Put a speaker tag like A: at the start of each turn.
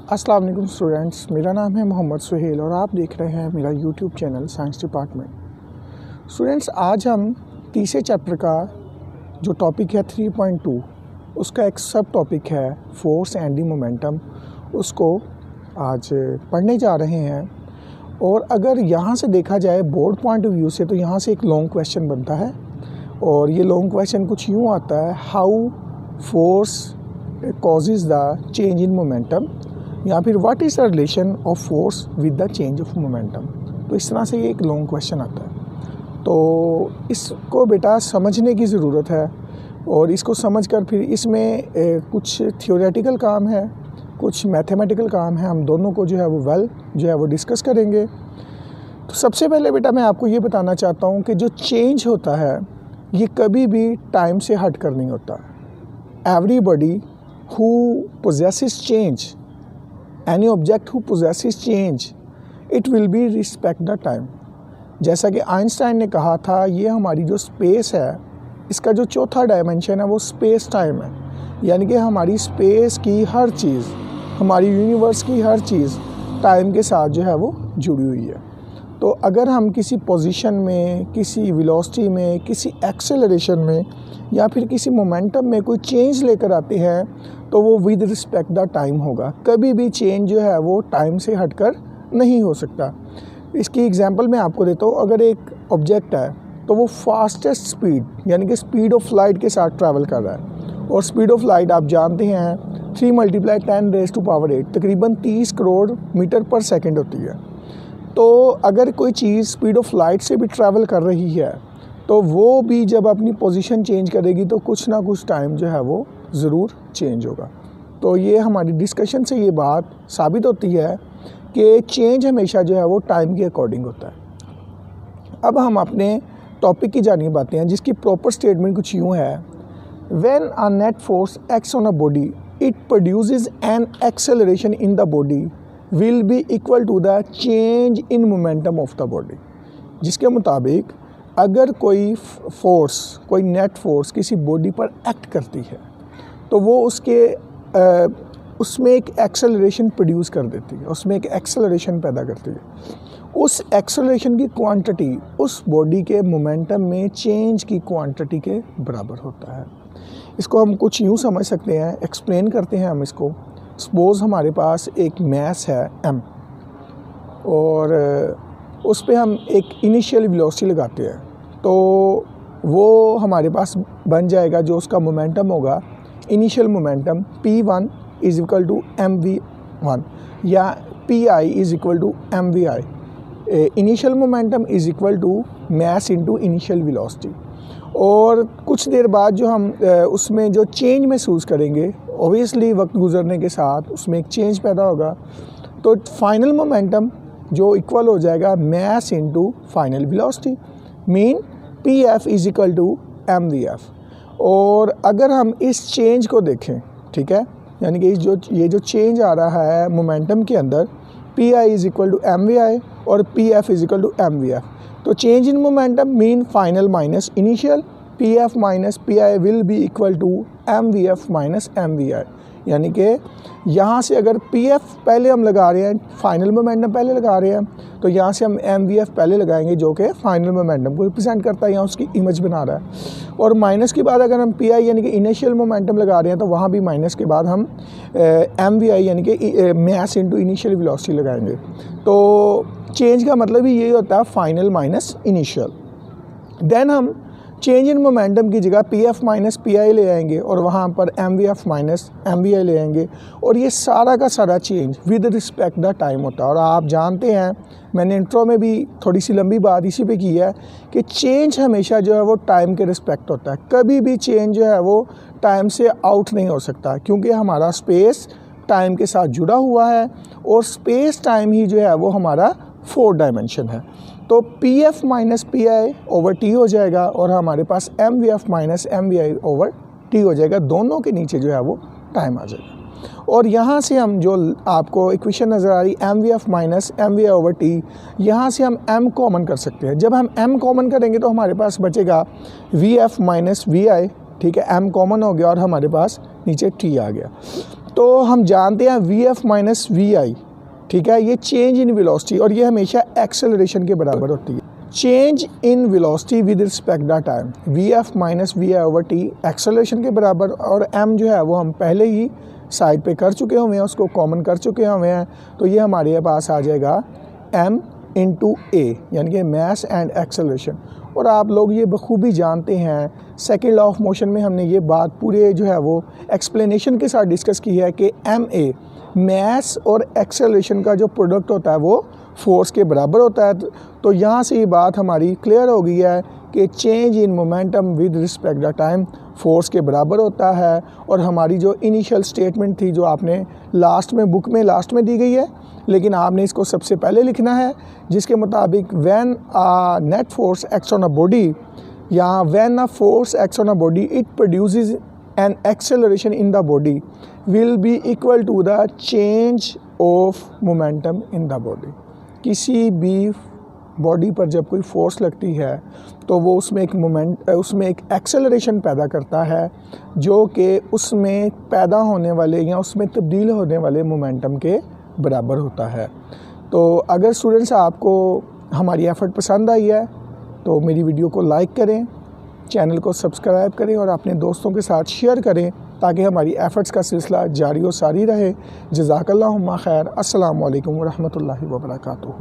A: अस्सलाम वालेकुम स्टूडेंट्स, मेरा नाम है मोहम्मद सुहेल और आप देख रहे हैं मेरा YouTube channel science department. Students, आज हम तीसरे चैप्टर का जो टॉपिक है 3.2 उसका एक सब टॉपिक है फोर्स एंड दी मोमेंटम, उसको आज पढ़ने जा रहे हैं। और अगर यहाँ से देखा जाए बोर्ड पॉइंट ऑफ व्यू से तो यहाँ से एक लॉन्ग क्वेश्चन बनता है और ये लॉन्ग क्वेश्चन कुछ यूँ आता है, how force causes the change in momentum, या फिर what is the relation of force with the change of momentum. तो इस तरह से ये एक लॉन्ग क्वेश्चन आता है। तो इसको बेटा समझने की ज़रूरत है और इसको समझकर फिर इसमें कुछ थियोरेटिकल काम है, कुछ मैथमेटिकल काम है, हम दोनों को जो है वो डिस्कस करेंगे। तो सबसे पहले बेटा मैं आपको ये बताना चाहता हूँ कि जो चेंज होता है ये कभी भी टाइम से हट कर नहीं होता। Everybody who possesses change, any object who possesses change, it will be respect the time। जैसा कि आइंस्टाइन ने कहा था, ये हमारी जो स्पेस है इसका जो चौथा डायमेंशन है वो स्पेस टाइम है, यानी कि हमारी स्पेस की हर चीज़, हमारी यूनिवर्स की हर चीज़ टाइम के साथ जो है वो जुड़ी हुई है। तो अगर हम किसी पोजीशन में, किसी वेलोसिटी में, किसी एक्सेलरेशन में या फिर किसी मोमेंटम में कोई चेंज लेकर आते हैं तो वो विद रिस्पेक्ट द टाइम होगा। कभी भी चेंज जो है वो टाइम से हटकर नहीं हो सकता। इसकी एग्जांपल मैं आपको देता हूँ। अगर एक ऑब्जेक्ट है तो वो फास्टेस्ट स्पीड यानी कि स्पीड ऑफ लाइट के साथ ट्रैवल कर रहा है और स्पीड ऑफ लाइट आप जानते हैं 3 × 10⁸ तकरीबन 30 करोड़ मीटर पर सेकेंड होती है। तो अगर कोई चीज़ स्पीड ऑफ लाइट से भी ट्रैवल कर रही है तो वो भी जब अपनी पोजीशन चेंज करेगी तो कुछ ना कुछ टाइम जो है वो ज़रूर चेंज होगा। तो ये हमारी डिस्कशन से ये बात साबित होती है कि चेंज हमेशा जो है वो टाइम के अकॉर्डिंग होता है। अब हम अपने टॉपिक की जानिब आते हैं, जिसकी प्रॉपर स्टेटमेंट कुछ यूँ है, when a net force acts on a body it produces an acceleration in the body will be equal to the change in momentum of the body. जिसके मुताबिक अगर कोई फोर्स, कोई नेट फोर्स किसी body पर एक्ट करती है तो वो उसमें एक एक्सेलरेशन प्रोड्यूस कर देती है, उसमें एक एक्सेलरेशन पैदा करती है। उस एक्सेलरेशन की क्वांटिटी उस बॉडी के मोमेंटम में चेंज की क्वांटिटी के बराबर होता है। इसको हम कुछ यूँ समझ सकते हैं, एक्सप्लेन करते हैं हम इसको। सपोज़ हमारे पास एक मास है m और उस पर हम एक इनिशियल वेलोसिटी लगाते हैं तो वो हमारे पास बन जाएगा, जो उसका मोमेंटम होगा, initial momentum P1 is equal to mv1 या Pi is equal to mvi। Initial momentum is equal to mass into initial velocity. और कुछ देर बाद जो हम उसमें जो चेंज महसूस करेंगे, ऑब्वियसली वक्त गुजरने के साथ उसमें एक चेंज पैदा होगा, तो फाइनल मोमेंटम जो इक्वल हो जाएगा mass into final velocity, mean Pf is equal to mvf। और अगर हम इस चेंज को देखें, ठीक है, यानी कि ये जो चेंज आ रहा है मोमेंटम के अंदर, Pi is equal to mvi और Pf is equal to mvf, तो change in momentum mean final minus initial, Pf minus Pi will be equal to mvf minus mvi। यानी कि यहाँ से अगर Pf पहले हम लगा रहे हैं, फाइनल मोमेंटम पहले लगा रहे हैं, तो यहाँ से हम mvf पहले लगाएंगे जो कि फाइनल मोमेंटम को रिप्रेजेंट करता है, यहाँ उसकी इमेज बना रहा है। और माइनस के बाद अगर हम Pi यानी कि इनिशियल मोमेंटम लगा रहे हैं तो वहाँ भी माइनस के बाद हम mvi यानी कि मास इनटू इनिशियल वेलोसिटी लगाएंगे। तो चेंज का मतलब ही यही होता है, फाइनल माइनस इनिशियल। देन हम चेंज इन मोमेंटम की जगह Pf माइनस Pi ले आएंगे और वहाँ पर mvf माइनस mvi ले आएंगे और ये सारा का सारा change with respect the time होता है। और आप जानते हैं, मैंने इंट्रो में भी थोड़ी सी लंबी बात इसी पे की है कि चेंज हमेशा जो है वो टाइम के रिस्पेक्ट होता है। कभी भी चेंज जो है वो टाइम से आउट नहीं हो सकता, क्योंकि हमारा स्पेस टाइम के साथ जुड़ा हुआ है और स्पेस टाइम ही जो है वो हमारा 4 डायमेंशन है। तो Pf minus Pi over T हो जाएगा और हमारे पास mvf minus mvi over T हो जाएगा। दोनों के नीचे जो है वो टाइम आ जाएगा। और यहाँ से हम जो आपको इक्वेशन नज़र आ रही mvf minus mvi over T, यहाँ से हम m कॉमन कर सकते हैं। जब हम m कॉमन करेंगे तो हमारे पास बचेगा vf माइनस vi, ठीक है, m कॉमन हो गया और हमारे पास नीचे T आ गया। तो हम जानते हैं वी एफ माइनस वी आई, ठीक है, ये चेंज इन वेलोसिटी और ये हमेशा एक्सेलरेशन के बराबर होती है। Change in velocity with respect the time, V F minus V I over T acceleration के बराबर, और एम जो है वो हम पहले ही साइड पे कर चुके हुए हैं, उसको कॉमन कर चुके हुए हैं, तो ये हमारे पास आ जाएगा एम इंटू ए, यानी कि मास एंड एक्सेलरेशन। और आप लोग ये बखूबी जानते हैं, सेकेंड लॉ ऑफ मोशन में हमने ये बात पूरे जो है वो एक्सप्लेनेशन के साथ डिस्कस की है कि एम ए मास और एक्सेलरेशन का जो प्रोडक्ट होता है वो फोर्स के बराबर होता है। तो यहाँ से ये बात हमारी क्लियर हो गई है कि change in momentum with respect the time force के बराबर होता है। और हमारी जो इनिशियल स्टेटमेंट थी जो आपने लास्ट में बुक में लास्ट में दी गई है, लेकिन आपने इसको सबसे पहले लिखना है, जिसके मुताबिक when a net force acts on a body या when a force acts on a body it produces an acceleration in the body will be equal to the change of momentum in the body. किसी भी body पर जब कोई force लगती है तो वो उसमें एक एक्सेलरेशन पैदा करता है, जो कि उसमें पैदा होने वाले या उसमें तब्दील होने वाले मोमेंटम के बराबर होता है। तो अगर स्टूडेंट्स आपको हमारी एफ़र्ट पसंद आई है तो मेरी वीडियो को लाइक करें, चैनल को सब्सक्राइब करें और अपने दोस्तों के साथ शेयर करें, ताकि हमारी एफ़र्ट्स का सिलसिला जारी व सारी रहे। जज़ाकल्लाहु खैर। अस्सलामु अलैकुम व रहमतुल्लाहि व बरकातुहू।